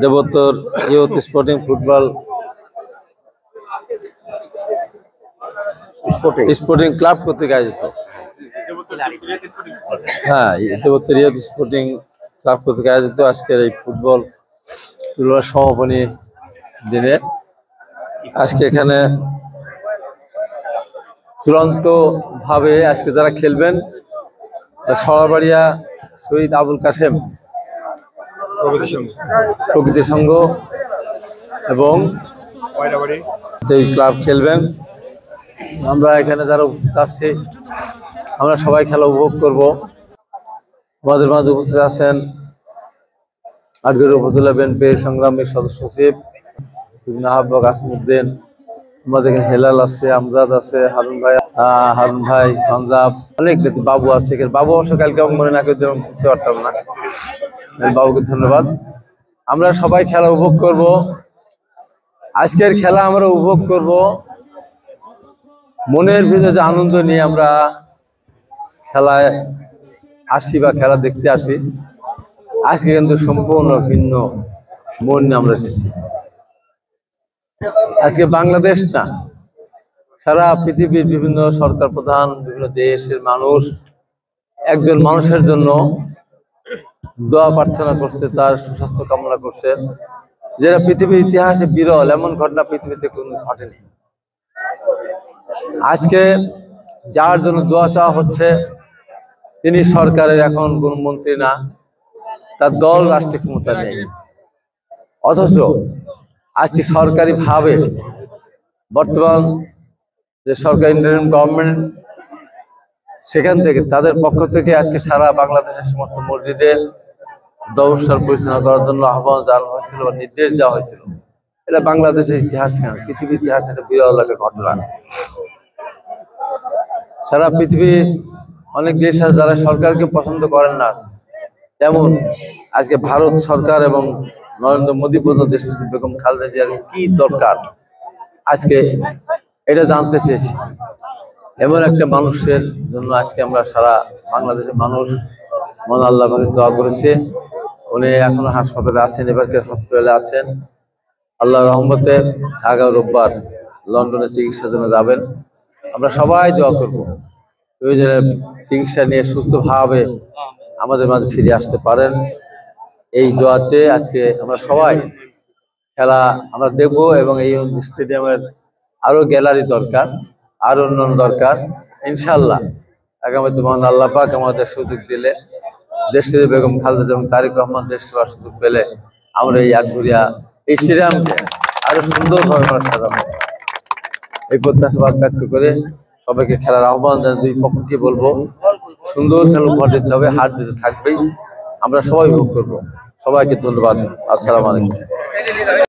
দেবোত্তর youth sporting football sporting club কর্তৃক আয়োজিত। হ্যাঁ, দেবোত্তর ইউথ স্পোর্টিং ক্লাব কর্তৃক আয়োজিত আজকের এই ফুটবল সমাপনী দিনে আজকে এখানে চূড়ান্ত ভাবে আজকে যারা খেলবেন সরাবাড়িয়া শহীদ আবুল কাশেম প্রকৃতি সংঘ এবং ক্লাব খেলবেন। আমরা এখানে যারা উপস্থিত আছি আমরা সবাই খেলা উপভোগ করব। আমাদের মাঝে উপস্থিত আছেন আটগড় উপজেলা বিএনপির সংগ্রামী সদস্য সচিব আহ্বায়ক আসিমউদ্দিন, আমাদের এখানে হেলাল আছে, আমজাদ আছে, হারুন ভাই পাঞ্জাব, অনেক বাবু আছে। বাবু অবশ্য কালকে মনে না করে কিছু পারতাম না, বাবুকে ধন্যবাদ। আমরা সবাই খেলা উপভোগ করব। আজকের খেলা আমরা উপভোগ করব মনের ভিতরে যে আনন্দ নিয়ে আমরা খেলায় আসি বা খেলা দেখতে আসি, আজকে কিন্তু সম্পূর্ণ ভিন্ন মন নিয়ে আমরা এসেছি। আজকে বাংলাদেশ না, সারা পৃথিবীর বিভিন্ন সরকার প্রধান, বিভিন্ন দেশের মানুষ একজন মানুষের জন্য দোয়া প্রার্থনা করছে, তার সুস্বাস্থ্য কামনা করছে, যেটা পৃথিবীর ইতিহাসে বিরল। এমন ঘটনা পৃথিবীতে কোনো ঘটেনি। আজকে যার জন্য দোয়া চাওয়া হচ্ছে তিনি সরকারের এখন কোন মন্ত্রী না, তার দল রাষ্ট্রীয় ক্ষমতা নেই, অথচ আজকে সরকারি ভাবে বর্তমান যে সরকার ইন্টারিম গভর্নমেন্ট, সেখান থেকে তাদের পক্ষ থেকে আজকে সারা বাংলাদেশের সমস্ত মসজিদে দর্শন পরিচালনা করার জন্য আহ্বান জানানো হয়েছিল বা নির্দেশ দেওয়া হয়েছিল। এটা বাংলাদেশের ইতিহাস কেন, পৃথিবীর ইতিহাস এটা বিরল একটা ঘটনা। সারা পৃথিবীর অনেক দেশ আছে যারা সরকারকে পছন্দ করেন না, তেমন আজকে ভারত সরকার এবং নরেন্দ্র মোদী প্রধান দেশ বেগম খালেদা জিয়ার কি দরকার আজকে এটা জানতে চেয়েছি। এমন একটা মানুষের জন্য আজকে আমরা সারা বাংলাদেশের মানুষ মন আল্লাহ দোয়া করেছে। উনি এখনো হাসপাতালে আছেন, এবারকে হসপিটালে আছেন। আল্লাহ রহমতে আগামী রোববার লন্ডনে চিকিৎসার জন্য যাবেন। আমরা সবাই দোয়া করবো ওই যে চিকিৎসা নিয়ে সুস্থভাবে আমাদের মাঝে ফিরে আসতে পারেন। এই দোয়াতে আজকে আমরা সবাই খেলা আমরা দেখব এবং এই স্টেডিয়ামের আরো গ্যালারি দরকার, আরো উন্নয়ন দরকার। ইনশাল্লাহ আগামীতে মহান আল্লাহ পাক আমাদের সুযোগ দিলে, দেশটিতে বেগম খালেদা এবং তারেক রহমান দেশ সেবার সুযোগ পেলে আমরা এই আটঘরিয়া এই স্টেডিয়ামকে আরো সুন্দরভাবে সাজাবো, এই প্রত্যাশাবাদ ব্যক্ত করে সবাইকে খেলার আহ্বান জানিয়ে দুই পক্ষকে বলবো সুন্দর খেলা উপহার দিতে হবে, হার দিতে থাকবেই। আমরা সবাই উপভোগ করবো। সবাইকে ধন্যবাদ। আসসালামু আলাইকুম।